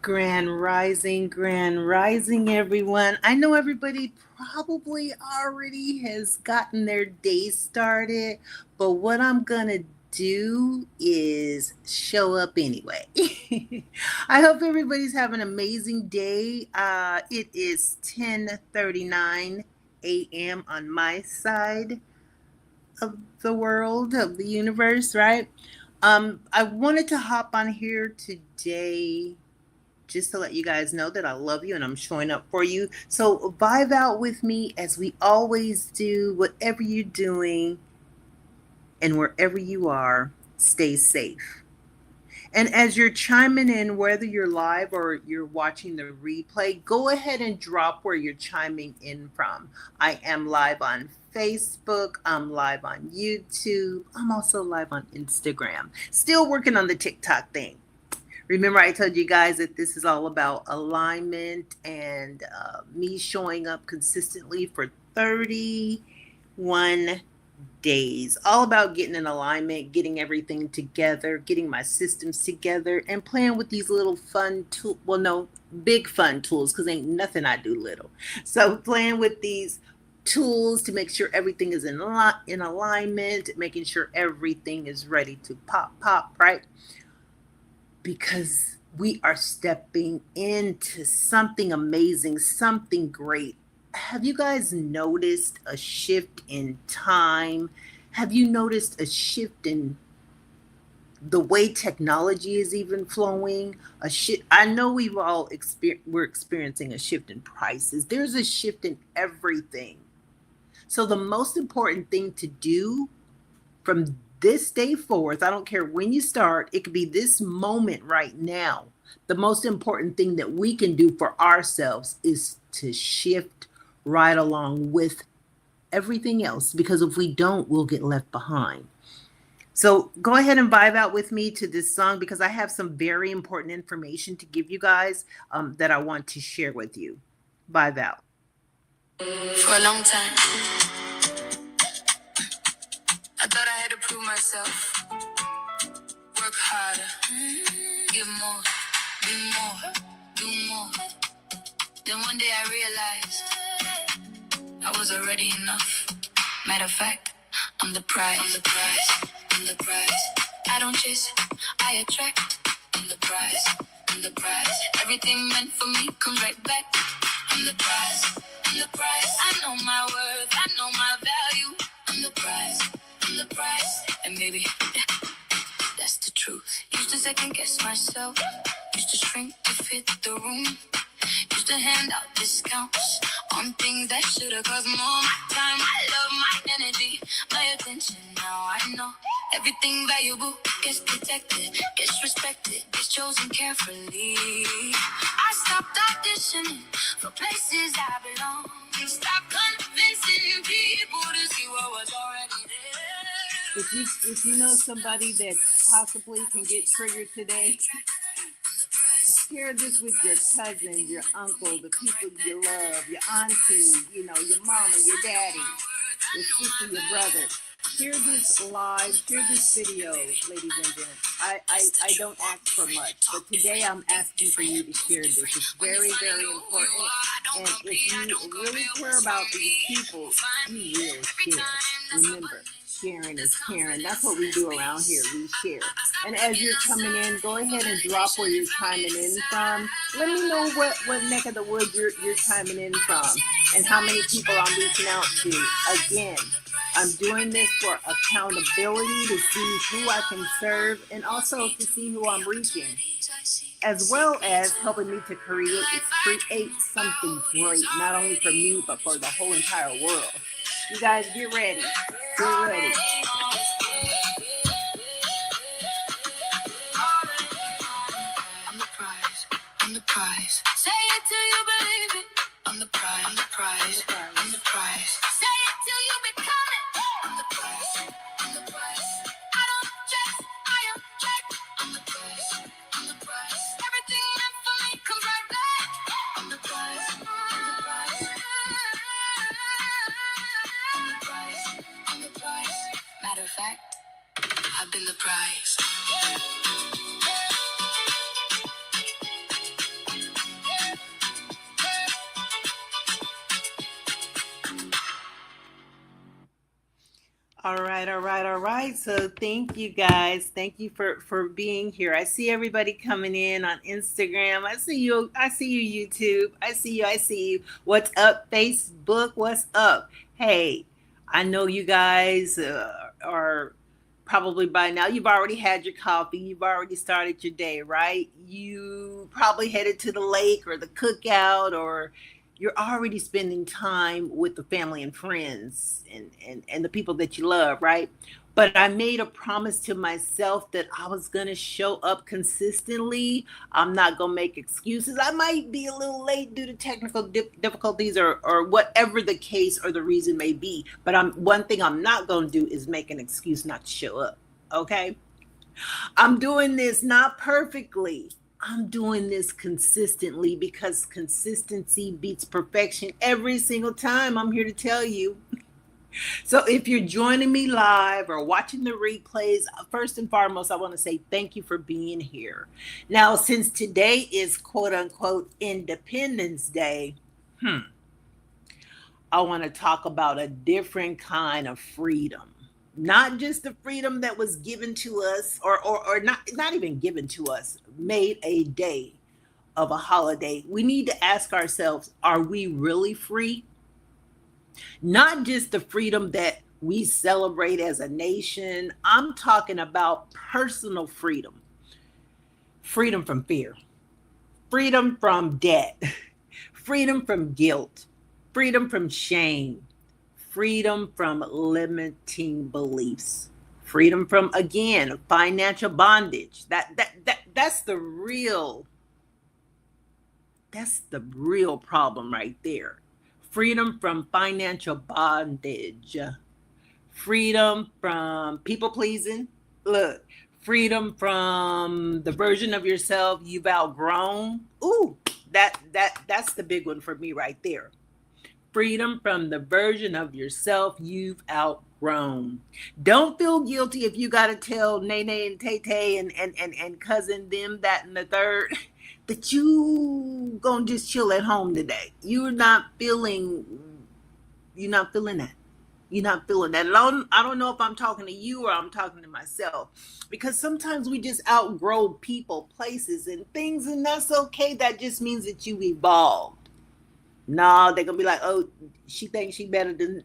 Grand rising, everyone. I know everybody probably already has gotten their day started, but what I'm going to do is show up anyway. I hope everybody's having an amazing day. It is 10:39 a.m. on my side of the world, of the universe, right? I wanted to hop on here today just to let you guys know that I love you and I'm showing up for you. So vibe out with me as we always do. Whatever you're doing and wherever you are, stay safe. And as you're chiming in, whether you're live or you're watching the replay, go ahead and drop where you're chiming in from. I am live on Facebook. I'm live on YouTube. I'm also live on Instagram. Still working on the TikTok thing. Remember, I told you guys that this is all about alignment and me showing up consistently for 31 days. All about getting in alignment, getting everything together, getting my systems together, and playing with these little fun tools. Well, no, big fun tools, because ain't nothing I do little. So playing with these tools to make sure everything is in alignment, making sure everything is ready to pop, right? Because we are stepping into something amazing, something great. Have you guys noticed a shift in time? Have you noticed a shift in the way technology is even flowing? A shift. I know we're experiencing a shift in prices. There's a shift in everything. So the most important thing to do from this day forth, I don't care when you start, it could be this moment right now. The most important thing that we can do for ourselves is to shift right along with everything else, because if we don't, we'll get left behind. So go ahead and vibe out with me to this song, because I have some very important information to give you guys that I want to share with you. Vibe out. For a long time, I thought I had to prove myself. Work harder, give more, be more, do more. Then one day I realized I was already enough. Matter of fact, I'm the prize. I'm the prize. I'm the prize. I don't chase, I attract. I'm the prize. I'm the prize. Everything meant for me comes right back. I'm the prize. I'm the prize. I know my worth. I know my value. I'm the prize. I'm the prize. And maybe that's the truth. Used to second guess myself. Used to shrink to fit the room. Used to hand out discounts on things that should have cost more. My time, my love, my energy, my attention. Now I know everything valuable gets protected, gets respected, gets chosen carefully. I stopped auditioning for places I belong. Stop convincing people to see what was already there. If you know somebody that possibly can get triggered today, share this with your cousin, your uncle, the people you love, your auntie, your mama, your daddy, your sister, your brother. Share this live, share this video, ladies and gentlemen. I don't ask for much, but today I'm asking for you to share this. It's very, very important. And if you really care about these people, you will share. Remember, sharing is caring. That's what we do around here. We share. And as you're coming in, go ahead and drop where you're chiming in from. Let me know what neck of the woods you're chiming in from and how many people I'm reaching out to. Again, I'm doing this for accountability, to see who I can serve and also to see who I'm reaching, as well as helping me to create something great, not only for me, but for the whole entire world. You guys get ready. Get ready. I'm the prize. I'm the prize. Say it till you believe it. I'm the prize. I'm the prize. I'm the prize. Say it till you become it. I'm the prize. I'm the prize. I don't chase, I attract. I'm the prize. I'm the prize. Everything meant for me comes right back. I'm the prize. I'm the prize. I'm the prize. I'm the prize. Matter of fact, I've been the prize. All right, all right, all right. So thank you guys. Thank you for being here. I see everybody coming in on Instagram. I see you. I see you, YouTube. I see you. I see you. What's up, Facebook? What's up? Hey, I know you guys are probably by now. You've already had your coffee. You've already started your day, right? You probably headed to the lake or the cookout, or you're already spending time with the family and friends and the people that you love, right? But I made a promise to myself that I was going to show up consistently. I'm not going to make excuses. I might be a little late due to technical difficulties or whatever the case or the reason may be. But one thing I'm not going to do is make an excuse not to show up. Okay? I'm doing this not perfectly. I'm doing this consistently because consistency beats perfection every single time. I'm here to tell you. So if you're joining me live or watching the replays, first and foremost, I want to say thank you for being here. Now, since today is quote unquote Independence Day, I want to talk about a different kind of freedom. Not just the freedom that was given to us or not even given to us, made a day of a holiday. We need to ask ourselves, are we really free? Not just the freedom that we celebrate as a nation. I'm talking about personal freedom. Freedom from fear, freedom from debt, freedom from guilt, freedom from shame, freedom from limiting beliefs, freedom from, again, financial bondage. That's the real problem right there. Freedom from financial bondage, freedom from people pleasing. Look, freedom from the version of yourself you've outgrown. Ooh, that's the big one for me right there. Freedom from the version of yourself you've outgrown. Don't feel guilty if you got to tell Nene and Tay and cousin them, that, and the third that you gonna just chill at home today. You're not feeling that. You're not feeling that. And I don't know if I'm talking to you or I'm talking to myself, because sometimes we just outgrow people, places, and things, and that's okay. That just means that you evolved. No, they're gonna be like, oh, she thinks she better than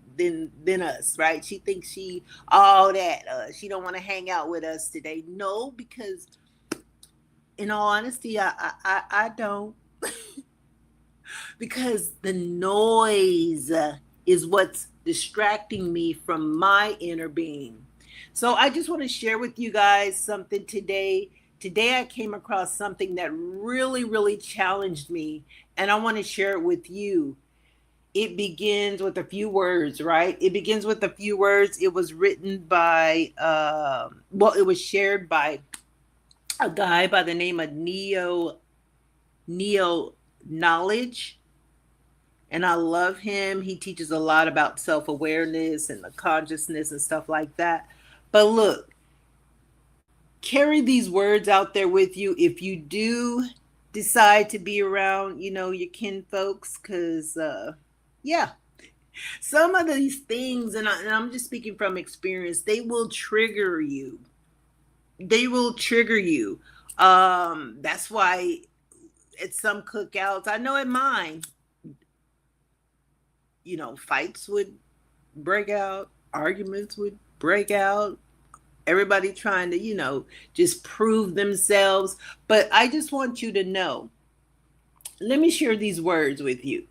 us, right? She thinks she all that. She don't want to hang out with us today. No, because in all honesty, I don't. Because the noise is what's distracting me from my inner being. So I just want to share with you guys something today. Today I came across something that really, really challenged me, and I want to share it with you. It begins with a few words, right? It begins with a few words. It was written by, it was shared by a guy by the name of Neo Knowledge. And I love him. He teaches a lot about self-awareness and the consciousness and stuff like that. But look, carry these words out there with you if you do decide to be around, your kin folks, because, some of these things, and I'm just speaking from experience, they will trigger you. That's why at some cookouts, I know at mine, fights would break out, arguments would break out, everybody trying to, just prove themselves. But I just want you to know, let me share these words with you.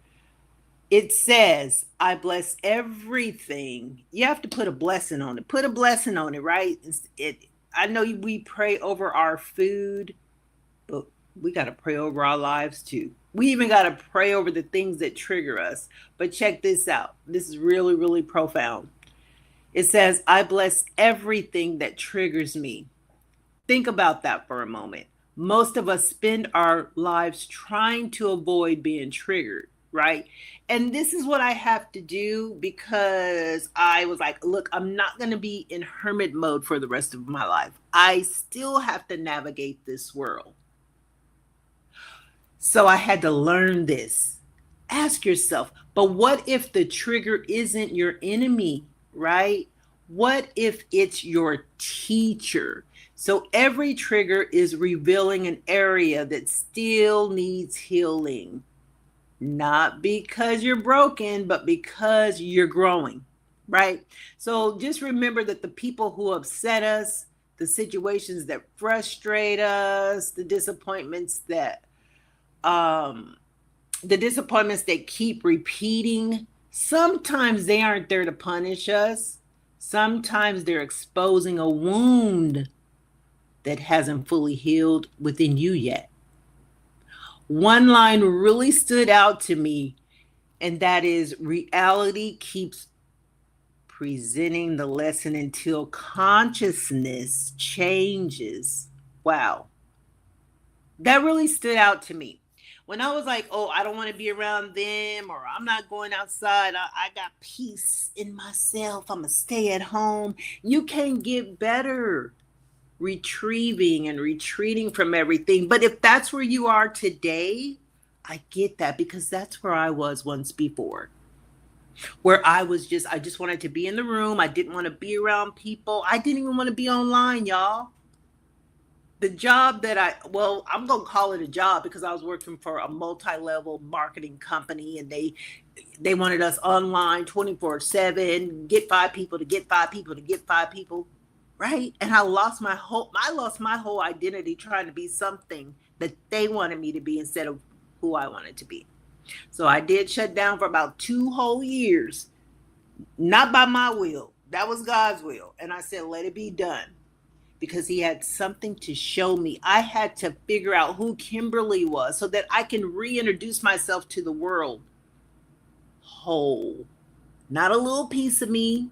It says, I bless everything. You have to put a blessing on it. Put a blessing on it, right? I know we pray over our food, but we got to pray over our lives too. We even got to pray over the things that trigger us. But check this out. This is really, really profound. It says, I bless everything that triggers me. Think about that for a moment. Most of us spend our lives trying to avoid being triggered, right? And this is what I have to do, because I was like, look, I'm not going to be in hermit mode for the rest of my life. I still have to navigate this world. So I had to learn this. Ask yourself, but what if the trigger isn't your enemy, right? What if it's your teacher? So every trigger is revealing an area that still needs healing. Not because you're broken, but because you're growing, right? So just remember that the people who upset us, the situations that frustrate us, um the disappointments that keep repeating, sometimes they aren't there to punish us. Sometimes they're exposing a wound that hasn't fully healed within you yet. One line really stood out to me, and that is reality keeps presenting the lesson until consciousness changes. Wow. That really stood out to me. When I was like, oh, I don't want to be around them, or I'm not going outside, I got peace in myself, I'm going to stay at home. You can get better retrieving and retreating from everything. But if that's where you are today, I get that, because that's where I was once before, where I just wanted to be in the room. I didn't want to be around people. I didn't even want to be online, y'all. The job that I'm going to call it a job, because I was working for a multi-level marketing company, and they wanted us online 24/7, get five people to get five people to get five people, right? And I lost my whole identity trying to be something that they wanted me to be instead of who I wanted to be. So I did shut down for about 2 whole years, not by my will. That was God's will. And I said, let it be done, because he had something to show me. I had to figure out who Kimberly was so that I can reintroduce myself to the world whole. Not a little piece of me,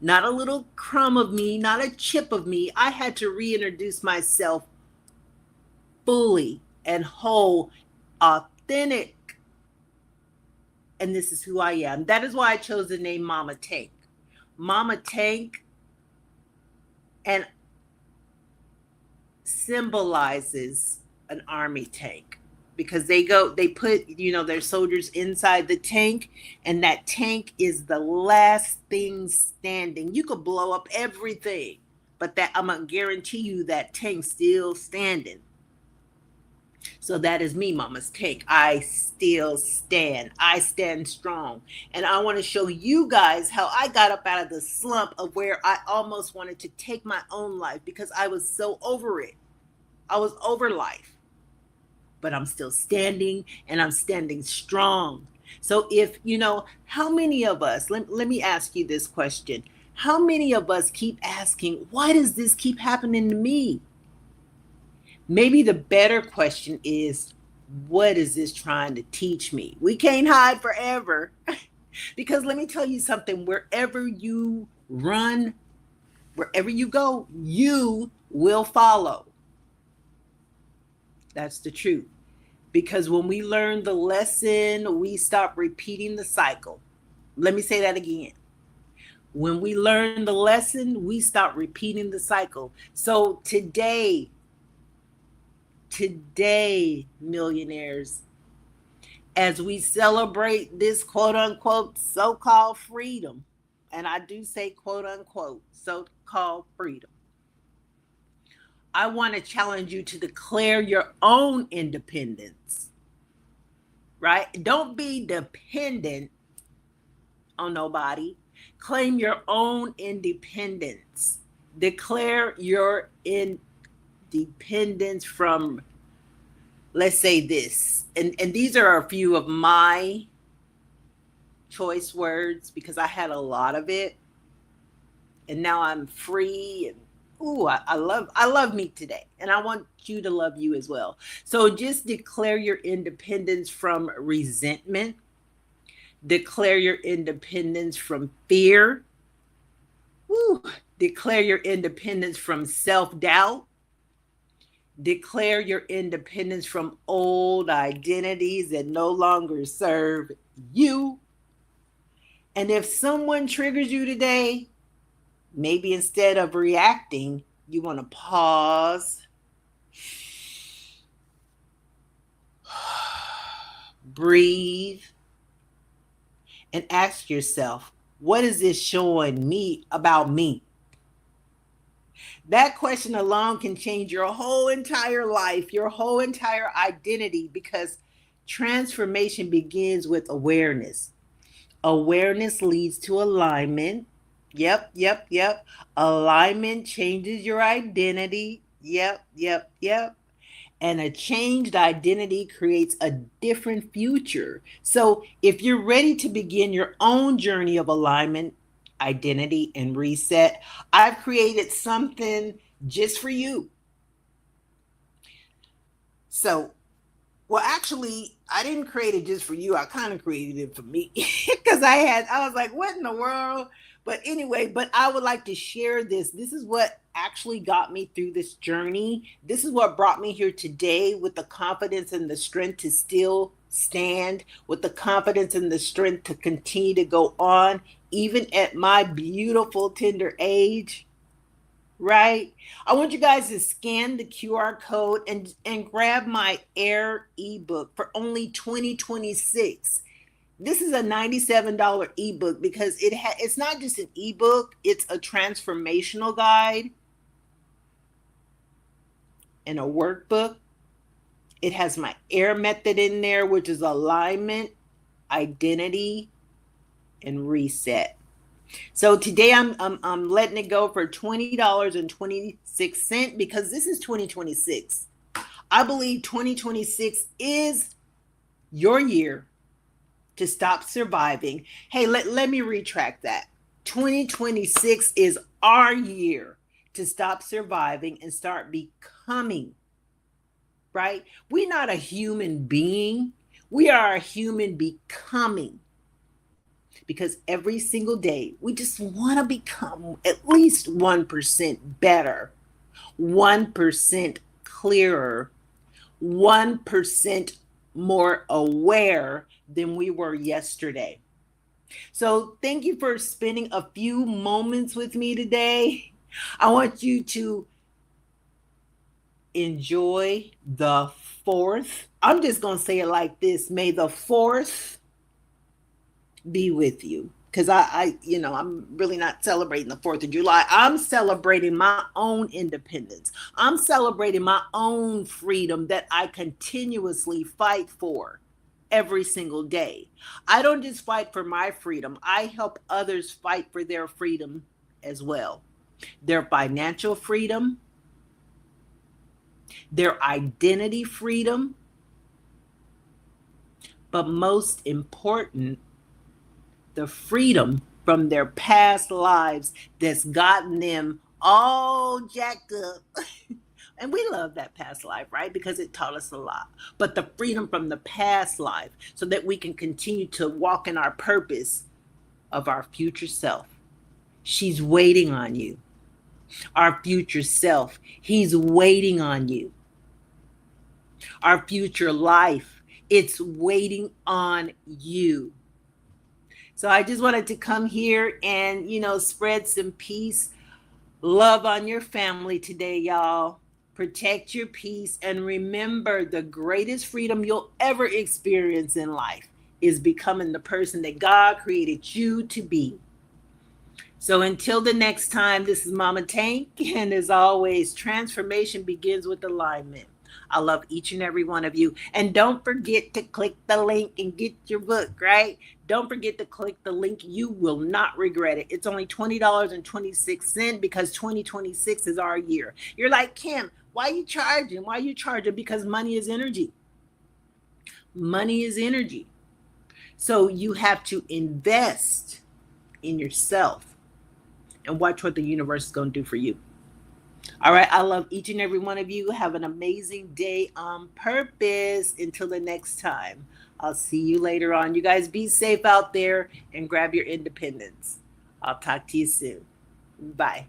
not a little crumb of me, not a chip of me. I had to reintroduce myself fully and whole, authentic. And this is who I am. That is why I chose the name MamaTank. MamaTank and symbolizes an army tank, because they put their soldiers inside the tank, and that tank is the last thing standing. You could blow up everything, but that I'm gonna guarantee you that tank's still standing. So that is me, Mama's Tank. I still stand. I stand strong. And I want to show you guys how I got up out of the slump of where I almost wanted to take my own life, because I was so over it. I was over life. But I'm still standing, and I'm standing strong. So if, how many of us, let me ask you this question. How many of us keep asking, why does this keep happening to me? Maybe the better question is, what is this trying to teach me? We can't hide forever. Because let me tell you something, wherever you run, wherever you go, you will follow. That's the truth. Because when we learn the lesson, we stop repeating the cycle. Let me say that again. When we learn the lesson, we stop repeating the cycle. So today, millionaires, as we celebrate this quote unquote so-called freedom, and I do say quote unquote so-called freedom, I want to challenge you to declare your own independence, right? Don't be dependent on nobody. Claim your own independence. Declare your independence from, let's say this, and these are a few of my choice words, because I had a lot of it, and now I'm free, and I love me today, and I want you to love you as well. So just declare your independence from resentment. Declare your independence from fear. Declare your independence from self-doubt. Declare your independence from old identities that no longer serve you. And if someone triggers you today, maybe instead of reacting, you want to pause, breathe, and ask yourself, What is this showing me about me? That question alone can change your whole entire life, your whole entire identity, because transformation begins with awareness. Awareness leads to alignment. Yep. Alignment changes your identity. Yep. And a changed identity creates a different future. So, if you're ready to begin your own journey of alignment, identity, and reset, I've created something just for you. So, well, actually, I didn't create it just for you. I kind of created it for me because I was like, what in the world? But anyway, but I would like to share this. This is what actually got me through this journey. This is what brought me here today with the confidence and the strength to still stand, with the confidence and the strength to continue to go on, even at my beautiful, tender age. Right? I want you guys to scan the QR code and grab my Air ebook for only $20.26. This is a $97 ebook because it's not just an ebook, it's a transformational guide and a workbook. It has my Air method in there, which is alignment, identity, and reset. So today I'm letting it go for $20.26 because this is 2026. I believe 2026 is your year to stop surviving. Hey, let me retract that. 2026 is our year to stop surviving and start becoming, right? We're not a human being. We are a human becoming. Because every single day, we just want to become at least 1% better, 1% clearer, 1% more aware than we were yesterday. So thank you for spending a few moments with me today. I want you to enjoy the 4th. I'm just going to say it like this. May the 4th be with you, because I'm really not celebrating the 4th of July. I'm celebrating my own independence. I'm celebrating my own freedom that I continuously fight for every single day. I don't just fight for my freedom. I help others fight for their freedom as well. Their financial freedom, their identity freedom, but most important, the freedom from their past lives that's gotten them all jacked up. And we love that past life, right? Because it taught us a lot. But the freedom from the past life so that we can continue to walk in our purpose of our future self. She's waiting on you. Our future self, he's waiting on you. Our future life, it's waiting on you. So I just wanted to come here and, spread some peace, love on your family today, y'all. Protect your peace and remember the greatest freedom you'll ever experience in life is becoming the person that God created you to be. So until the next time, this is MamaTank, and as always, transformation begins with alignment. I love each and every one of you. And don't forget to click the link and get your book, right? Don't forget to click the link. You will not regret it. It's only $20.26 because 2026 is our year. You're like, Kim, why are you charging? Why are you charging? Because money is energy. Money is energy. So you have to invest in yourself and watch what the universe is going to do for you. All right. I love each and every one of you. Have an amazing day on purpose. Until the next time, I'll see you later on. You guys be safe out there and grab your independence. I'll talk to you soon. Bye.